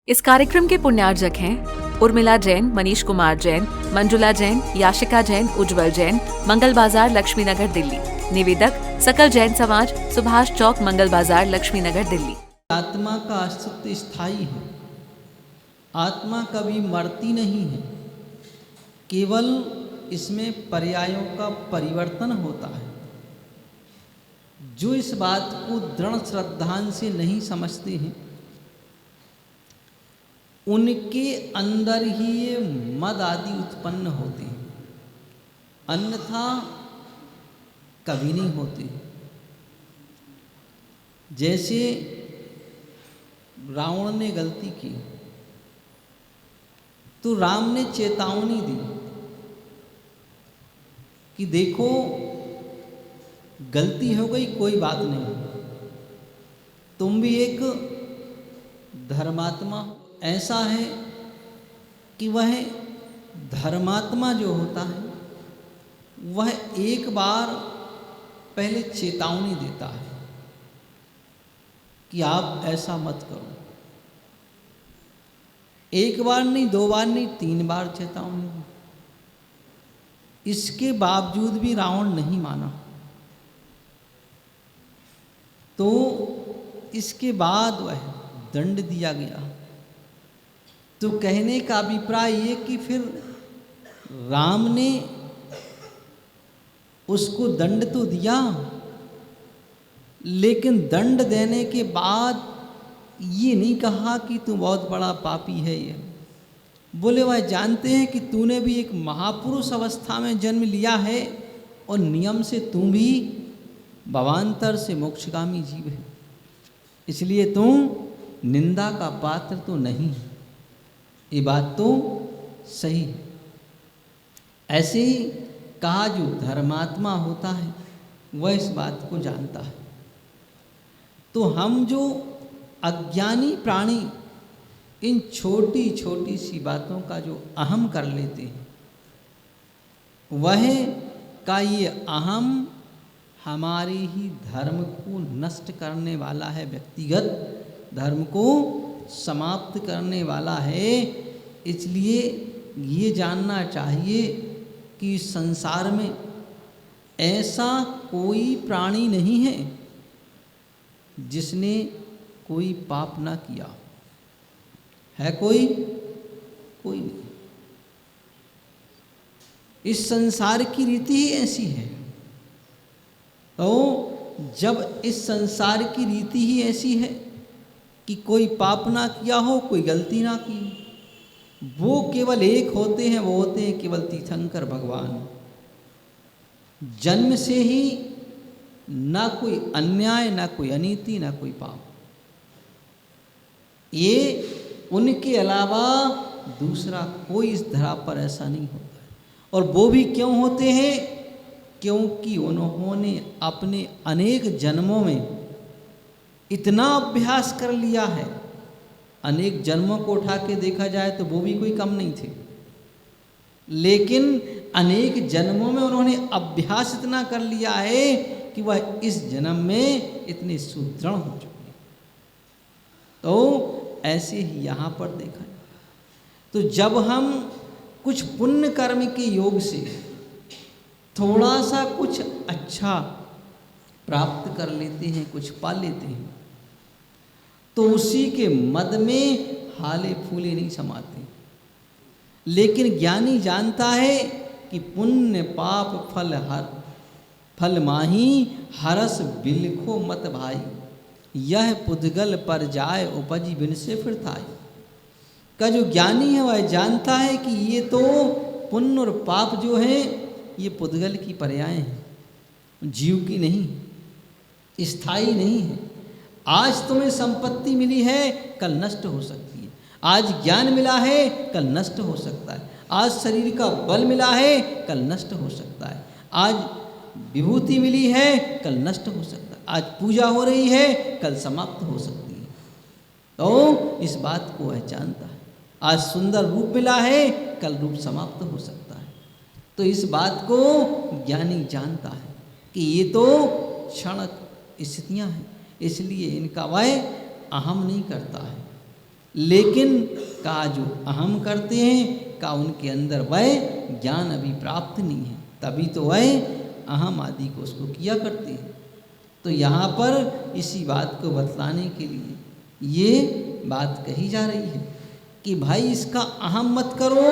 इस कार्यक्रम के पुण्यार्जक हैं उर्मिला जैन, मनीष कुमार जैन, मंजुला जैन, याशिका जैन, उज्जवल जैन, मंगल बाजार, लक्ष्मी नगर, दिल्ली। निवेदक सकल जैन समाज, सुभाष चौक, मंगल बाजार, लक्ष्मी नगर, दिल्ली। आत्मा का अस्तित्व स्थायी है। आत्मा कभी मरती नहीं है, केवल इसमें पर्यायों का परिवर्तन होता है। जो इस बात को दृढ़ श्रद्धा से नहीं समझते हैं, उनके अंदर ही ये मद आदि उत्पन्न होते हैं, अन्यथा कभी नहीं होते। जैसे रावण ने गलती की तो राम ने चेतावनी दी कि देखो गलती हो गई, कोई बात नहीं, तुम भी एक धर्मात्मा हो। ऐसा है कि वह धर्मात्मा जो होता है वह एक बार पहले चेतावनी देता है कि आप ऐसा मत करो। एक बार नहीं, दो बार नहीं, 3 बार चेतावनी दी। इसके बावजूद भी रावण नहीं माना, तो इसके बाद वह दंड दिया गया। तो कहने का अभिप्राय ये कि फिर राम ने उसको दंड तो दिया, लेकिन दंड देने के बाद ये नहीं कहा कि तू बहुत बड़ा पापी है। ये बोले वह जानते हैं कि तूने भी एक महापुरुष अवस्था में जन्म लिया है और नियम से तू भी भवांतर से मोक्षगामी जीव है, इसलिए तू निंदा का पात्र तो नहीं है। ये बात तो सही है। ऐसे ही कहा जो धर्मात्मा होता है वह इस बात को जानता है। तो हम जो अज्ञानी प्राणी इन छोटी छोटी सी बातों का जो अहम कर लेते हैं, वह का ये अहम हमारे ही धर्म को नष्ट करने वाला है, व्यक्तिगत धर्म को समाप्त करने वाला है। इसलिए ये जानना चाहिए कि संसार में ऐसा कोई प्राणी नहीं है जिसने कोई पाप ना किया है। कोई नहीं। इस संसार की रीति ही ऐसी है। तो जब इस संसार की रीति ही ऐसी है कि कोई पाप ना किया हो, कोई गलती ना की, वो केवल एक होते हैं, वो होते हैं केवल तीर्थंकर भगवान। जन्म से ही ना कोई अन्याय, ना कोई अनीति, ना कोई पाप, ये उनके अलावा दूसरा कोई इस धरा पर ऐसा नहीं होता है। और वो भी क्यों होते हैं? क्योंकि उन्होंने अपने अनेक जन्मों में इतना अभ्यास कर लिया है। अनेक जन्मों को उठा के देखा जाए तो वो भी कोई कम नहीं थे, लेकिन अनेक जन्मों में उन्होंने अभ्यास इतना कर लिया है कि वह इस जन्म में इतने सुदृढ़ हो चुके हैं। तो ऐसे ही यहाँ पर देखा जाए तो जब हम कुछ पुण्य कर्म के योग से थोड़ा सा कुछ अच्छा प्राप्त कर लेते हैं, कुछ पा लेते हैं, तो उसी के मद में हाले फूले नहीं समाते। लेकिन ज्ञानी जानता है कि पुण्य पाप फल माही, हरस बिलखो मत भाई, यह पुद्गल पर जाए उपजी बिन से फिर थाई। का जो ज्ञानी है वह जानता है कि ये तो पुण्य और पाप जो है ये पुद्गल की पर्याय हैं, जीव की नहीं, स्थायी नहीं है। आज तुम्हें संपत्ति मिली है, कल नष्ट हो सकती है। आज ज्ञान मिला है, कल नष्ट हो सकता है। आज शरीर का बल मिला है, कल नष्ट हो सकता है। आज विभूति मिली है, कल नष्ट हो सकता है। आज पूजा हो रही है, कल समाप्त हो सकती है। तो इस बात को वह जानता है। आज सुंदर रूप मिला है, कल रूप समाप्त हो सकता है। तो इस बात को ज्ञानी जानता है कि ये तो क्षणिक स्थितियाँ हैं, इसलिए इनका वह अहम नहीं करता है। लेकिन कहा जो अहम करते हैं, का उनके अंदर वह ज्ञान अभी प्राप्त नहीं है, तभी तो वह अहम आदि को उसको किया करते हैं। तो यहाँ पर इसी बात को बतलाने के लिए ये बात कही जा रही है कि भाई इसका अहम मत करो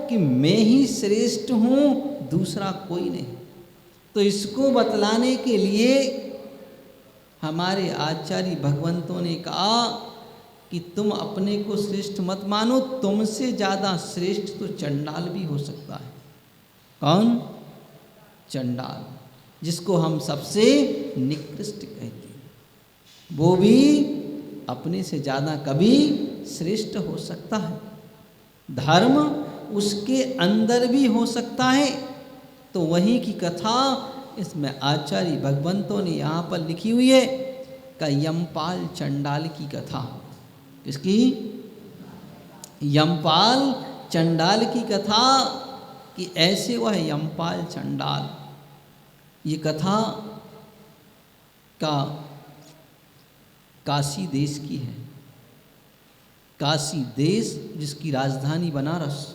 कि मैं ही श्रेष्ठ हूँ, दूसरा कोई नहीं। तो इसको बतलाने के लिए हमारे आचार्य भगवंतों ने कहा कि तुम अपने को श्रेष्ठ मत मानो, तुमसे ज़्यादा श्रेष्ठ तो चंडाल भी हो सकता है। कौन? चंडाल, जिसको हम सबसे निकृष्ट कहते हैं, वो भी अपने से ज़्यादा कभी श्रेष्ठ हो सकता है। धर्म उसके अंदर भी हो सकता है। तो वहीं की कथा इसमें आचार्य भगवंतों ने यहाँ पर लिखी हुई है का यमपाल चंडाल की कथा। किसकी? यमपाल चंडाल की कथा, कि ऐसे वह यमपाल चंडाल। ये कथा का काशी देश की है। काशी देश जिसकी राजधानी बनारस,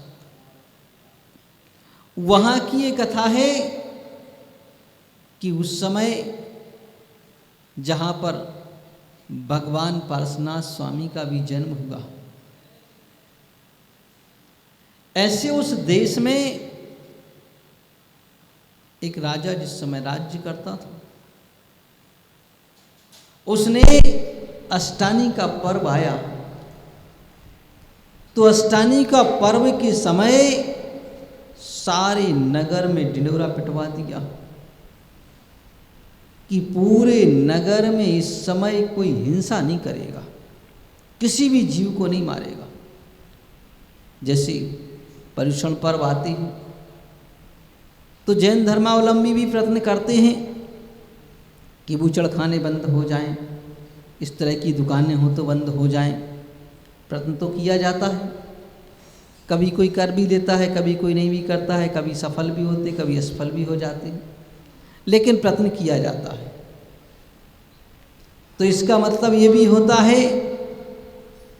वहाँ की ये कथा है कि उस समय जहाँ पर भगवान पार्श्वनाथ स्वामी का भी जन्म हुआ, ऐसे उस देश में एक राजा जिस समय राज्य करता था, उसने अष्टानी का पर्व आया। तो अष्टानी का पर्व के समय सारे नगर में ढिंढोरा पिटवा दिया कि पूरे नगर में इस समय कोई हिंसा नहीं करेगा, किसी भी जीव को नहीं मारेगा। जैसे पर्युषण पर्व आते हैं तो जैन धर्मावलंबी भी प्रयत्न करते हैं कि बूचड़खाने बंद हो जाएं, इस तरह की दुकानें हो तो बंद हो जाएं। प्रयत्न तो किया जाता है, कभी कोई कर भी देता है, कभी कोई नहीं भी करता है, कभी सफल भी होते, कभी असफल भी हो जाते हैं, लेकिन प्रयत्न किया जाता है। तो इसका मतलब ये भी होता है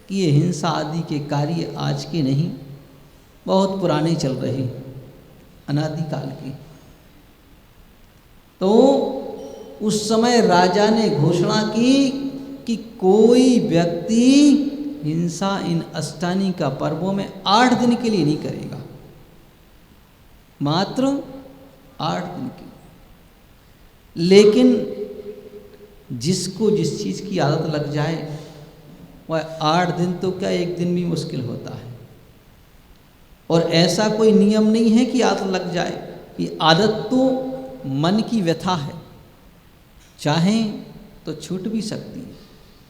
कि ये हिंसा आदि के कार्य आज के नहीं, बहुत पुराने चल रहे, अनादिकाल के। तो उस समय राजा ने घोषणा की कि कोई व्यक्ति हिंसा इन अष्टानी का पर्वों में 8 दिन के लिए नहीं करेगा, मात्र 8 दिन के। लेकिन जिसको जिस चीज़ की आदत लग जाए वह 8 दिन तो क्या 1 दिन भी मुश्किल होता है। और ऐसा कोई नियम नहीं है कि आदत लग जाए, कि आदत तो मन की व्यथा है, चाहें तो छूट भी सकती है,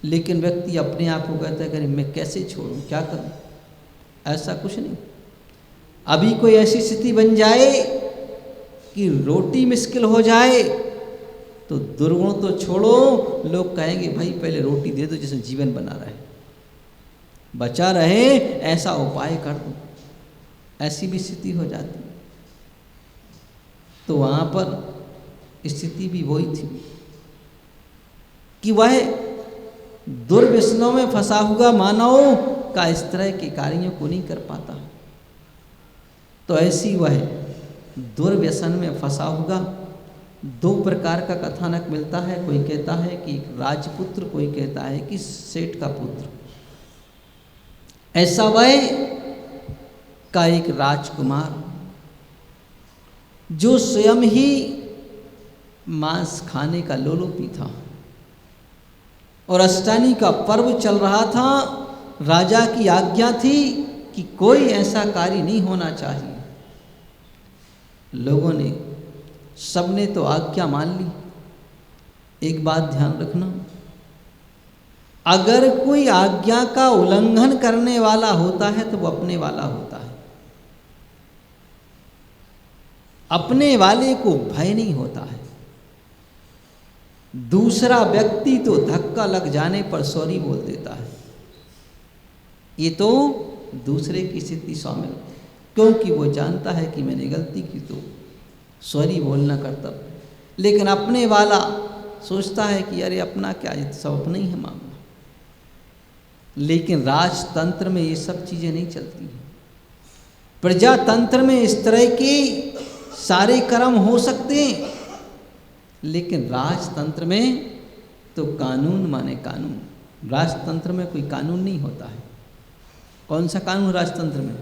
लेकिन व्यक्ति अपने आप को कहता है कि मैं कैसे छोड़ूं, क्या करूं। ऐसा कुछ नहीं। अभी कोई ऐसी स्थिति बन जाए कि रोटी मुश्किल हो जाए तो दुर्गुण तो छोड़ो, लोग कहेंगे भाई पहले रोटी दे दो जिससे जीवन बना रहे, बचा रहे, ऐसा उपाय कर दो। ऐसी भी स्थिति हो जाती। तो वहाँ पर स्थिति भी वही थी कि वह दुर्व्यसनों में फंसा हुआ मानव का इस तरह के कार्यों को नहीं कर पाता। तो ऐसी वह दुर्व्यसन में फंसा हुआ 2 प्रकार का कथानक मिलता है। कोई कहता है कि एक राजपुत्र, कोई कहता है कि सेठ का पुत्र। ऐसा वह का एक राजकुमार जो स्वयं ही मांस खाने का लोलुपी था, और अष्टानी का पर्व चल रहा था। राजा की आज्ञा थी कि कोई ऐसा कार्य नहीं होना चाहिए। लोगों ने, सबने तो आज्ञा मान ली। एक बात ध्यान रखना, अगर कोई आज्ञा का उल्लंघन करने वाला होता है तो वो अपने वाला होता है। अपने वाले को भय नहीं होता है। दूसरा व्यक्ति तो धक्का लग जाने पर सॉरी बोल देता है। ये तो दूसरे की स्थिति शामिल, क्योंकि वो जानता है कि मैंने गलती की तो सॉरी बोलना कर्तव्य। लेकिन अपने वाला सोचता है कि अरे अपना क्या, ये सब अपना ही है मामला। लेकिन राजतंत्र में ये सब चीज़ें नहीं चलती हैं। प्रजातंत्र में इस तरह के सारे कर्म हो सकते हैं, लेकिन राजतंत्र में तो कानून माने कानून। राजतंत्र में कोई कानून नहीं होता है। कौन सा कानून राजतंत्र में?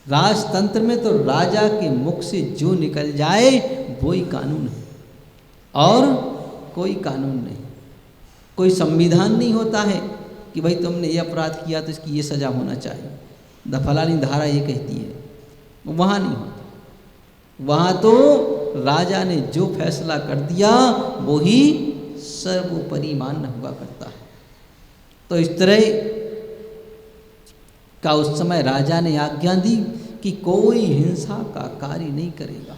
राजतंत्र में तो राजा के मुख से जो निकल जाए वो ही कानून है, और कोई कानून नहीं। कोई संविधान नहीं होता है कि भाई तुमने ये अपराध किया तो इसकी ये सज़ा होना चाहिए, फलानी धारा ये कहती है। वहाँ नहीं होता। वहाँ तो राजा ने जो फैसला कर दिया वो ही सर्वोपरि मान्य हुआ करता है। तो इस तरह का उस समय राजा ने आज्ञा दी कि कोई हिंसा का कार्य नहीं करेगा।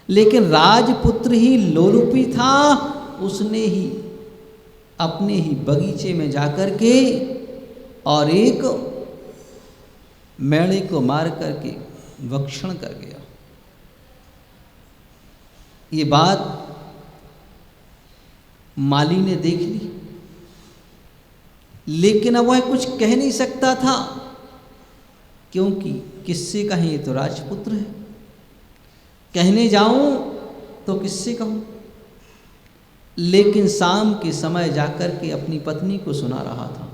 लेकिन राजपुत्र ही लोलुपी था, उसने ही अपने ही बगीचे में जाकर के और एक मेढ़े को मार करके भक्षण कर गया। ये बात माली ने देख ली, लेकिन अब वह कुछ कह नहीं सकता था, क्योंकि किससे कहें, ये तो राजपुत्र है। कहने जाऊं तो किससे कहूं। लेकिन शाम के समय जाकर के अपनी पत्नी को सुना रहा था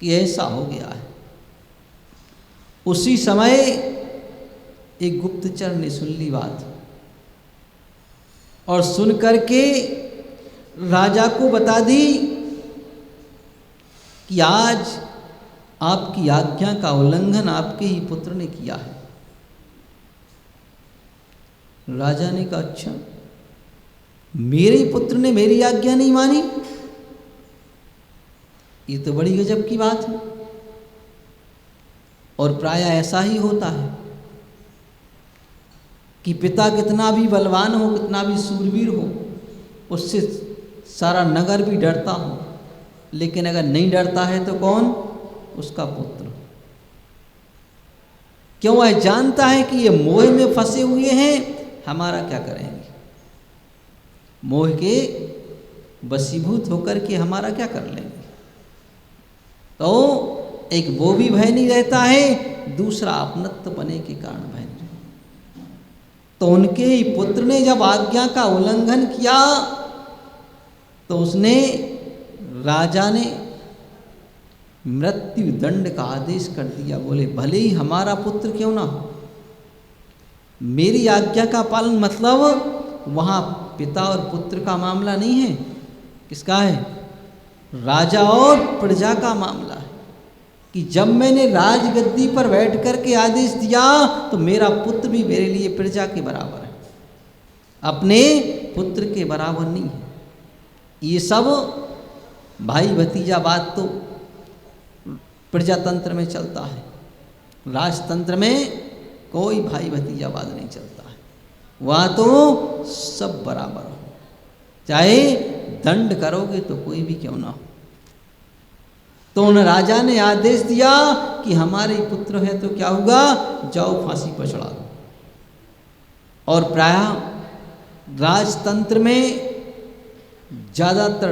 कि ऐसा हो गया है। उसी समय एक गुप्तचर ने सुन ली बात, और सुन करके राजा को बता दी कि आज आपकी आज्ञा का उल्लंघन आपके ही पुत्र ने किया है। राजा ने कहा, अच्छा, मेरे पुत्र ने मेरी आज्ञा नहीं मानी? ये तो बड़ी गजब की बात है। और प्रायः ऐसा ही होता है कि पिता कितना भी बलवान हो, कितना भी सूरवीर हो, उससे सारा नगर भी डरता हो, लेकिन अगर नहीं डरता है तो कौन? उसका पुत्र। क्यों? वह जानता है कि ये मोह में फंसे हुए हैं, हमारा क्या करेंगे। मोह के वशीभूत होकर के हमारा क्या कर लेंगे। तो एक वो भी भय नहीं रहता है, दूसरा अपनत्व बने के कारण भय नहीं रहता। तो उनके ही पुत्र ने जब आज्ञा का उल्लंघन किया तो उसने, राजा ने मृत्यु दंड का आदेश कर दिया। बोले भले ही हमारा पुत्र क्यों ना हो, मेरी आज्ञा का पालन, मतलब वहाँ पिता और पुत्र का मामला नहीं है, किसका है? राजा और प्रजा का मामला है। कि जब मैंने राजगद्दी पर बैठ कर के आदेश दिया तो मेरा पुत्र भी मेरे लिए प्रजा के बराबर है, अपने पुत्र के बराबर नहीं है। ये सब भाई भतीजा बात तो प्रजातंत्र में चलता है, राजतंत्र में कोई भाई भतीजावाद नहीं चलता है। वहाँ तो सब बराबर हो, चाहे दंड करोगे तो कोई भी क्यों ना हो। तो उन राजा ने आदेश दिया कि हमारे पुत्र है तो क्या होगा, जाओ फांसी पर चढ़ा दो। और प्रायः राजतंत्र में ज़्यादातर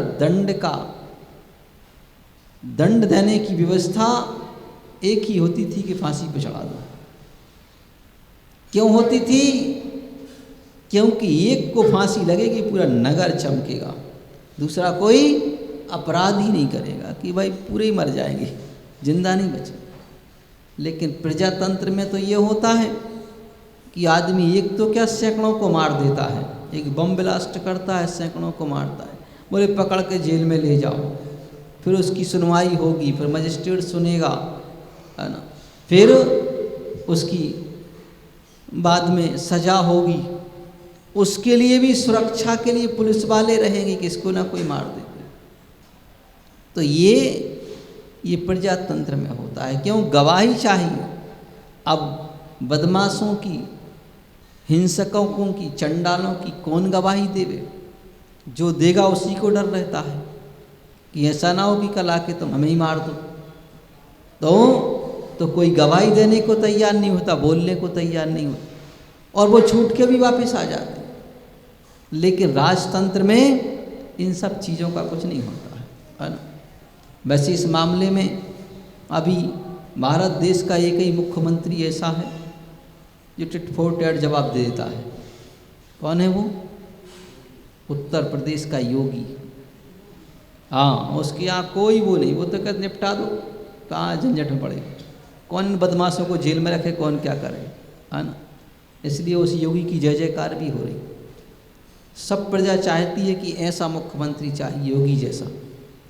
दंड देने की व्यवस्था एक ही होती थी कि फांसी पर चढ़ा दो। क्यों होती थी? क्योंकि एक को फांसी लगेगी पूरा नगर चमकेगा, दूसरा कोई अपराध ही नहीं करेगा कि भाई पूरे ही मर जाएंगे, जिंदा नहीं बचे। लेकिन प्रजातंत्र में तो ये होता है कि आदमी एक तो क्या सैकड़ों को मार देता है, एक बम ब्लास्ट करता है, सैकड़ों को मारता है। बोले पकड़ के जेल में ले जाओ, फिर उसकी सुनवाई होगी, फिर मजिस्ट्रेट सुनेगा, है ना, फिर उसकी बाद में सज़ा होगी। उसके लिए भी सुरक्षा के लिए पुलिस वाले रहेंगे कि इसको ना कोई मार दे। तो ये प्रजातंत्र में होता है। क्यों? गवाही चाहिए। अब बदमाशों की, हिंसकों की, चंडालों की कौन गवाही देवे? जो देगा उसी को डर रहता है कि ऐसा ना हो कि कल आके तुम हमें ही मार दो। तो कोई गवाही देने को तैयार नहीं होता, बोलने को तैयार नहीं होता, और वो छूट के भी वापस आ जाते। लेकिन राजतंत्र में इन सब चीज़ों का कुछ नहीं होता है ना। वैसे इस मामले में अभी भारत देश का एक ही मुख्यमंत्री ऐसा है जो टिट फॉर टैट जवाब दे देता है। कौन है वो? उत्तर प्रदेश का योगी। हाँ, उसके यहाँ कोई वो नहीं, वो तो कहते निपटा दो, कहाँ झंझट में पड़े, कौन बदमाशों को जेल में रखे, कौन क्या करे, है ना। इसलिए उस योगी की जय जयकार भी हो रही। सब प्रजा चाहती है कि ऐसा मुख्यमंत्री चाहिए, योगी जैसा,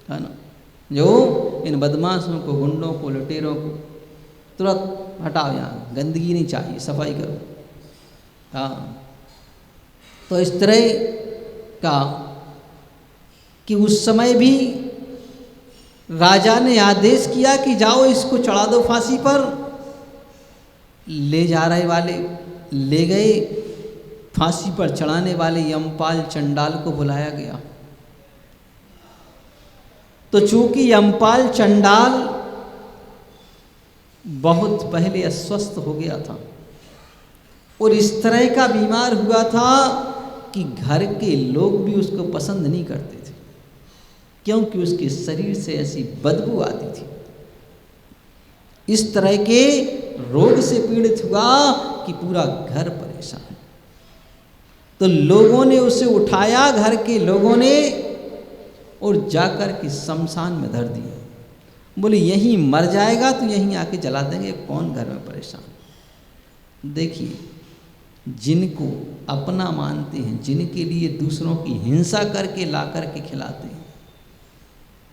है ना, जो इन बदमाशों को, गुंडों को, लुटेरों को तुरंत हटाओ, यहाँ गंदगी नहीं चाहिए, सफाई करो। हाँ, तो इस तरह का कि उस समय भी राजा ने आदेश किया कि जाओ इसको चढ़ा दो फांसी पर। ले जा रहे वाले ले गए, फांसी पर चढ़ाने वाले यमपाल चंडाल को बुलाया गया। तो चूंकि यमपाल चंडाल बहुत पहले अस्वस्थ हो गया था और इस तरह का बीमार हुआ था कि घर के लोग भी उसको पसंद नहीं करते थे, क्योंकि उसके शरीर से ऐसी बदबू आती थी। इस तरह के रोग से पीड़ित हुआ कि पूरा घर परेशान। तो लोगों ने उसे उठाया, घर के लोगों ने, और जाकर के शमशान में धर दिया। बोले यहीं मर जाएगा तो यहीं आके जला देंगे, कौन घर में परेशान। देखिए, जिनको अपना मानते हैं, जिनके लिए दूसरों की हिंसा करके ला करके खिलाते हैं,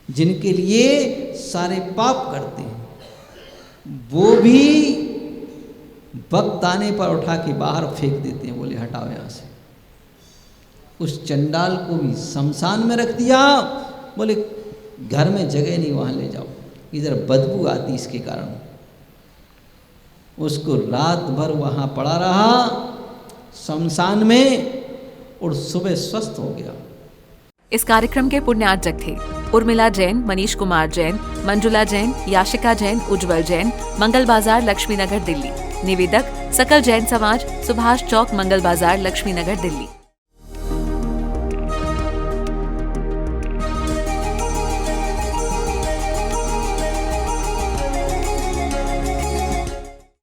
जिनके लिए सारे पाप करते हैं, वो भी वक्त आने पर उठा के बाहर फेंक देते हैं। बोले हटाओ यहाँ से। उस चंडाल को भी शमशान में रख दिया। बोले घर में जगह नहीं, वहाँ ले जाओ, इधर बदबू आती इसके कारण। उसको रात भर वहाँ पड़ा रहा शमशान में और सुबह स्वस्थ हो गया। इस कार्यक्रम के पुण्यार्चक थे उर्मिला जैन, मनीष कुमार जैन, मंजुला जैन, याशिका जैन, उज्जवल जैन, मंगल बाजार, लक्ष्मी नगर, दिल्ली। निवेदक सकल जैन समाज, सुभाष चौक, मंगल बाजार, लक्ष्मी नगर, दिल्ली।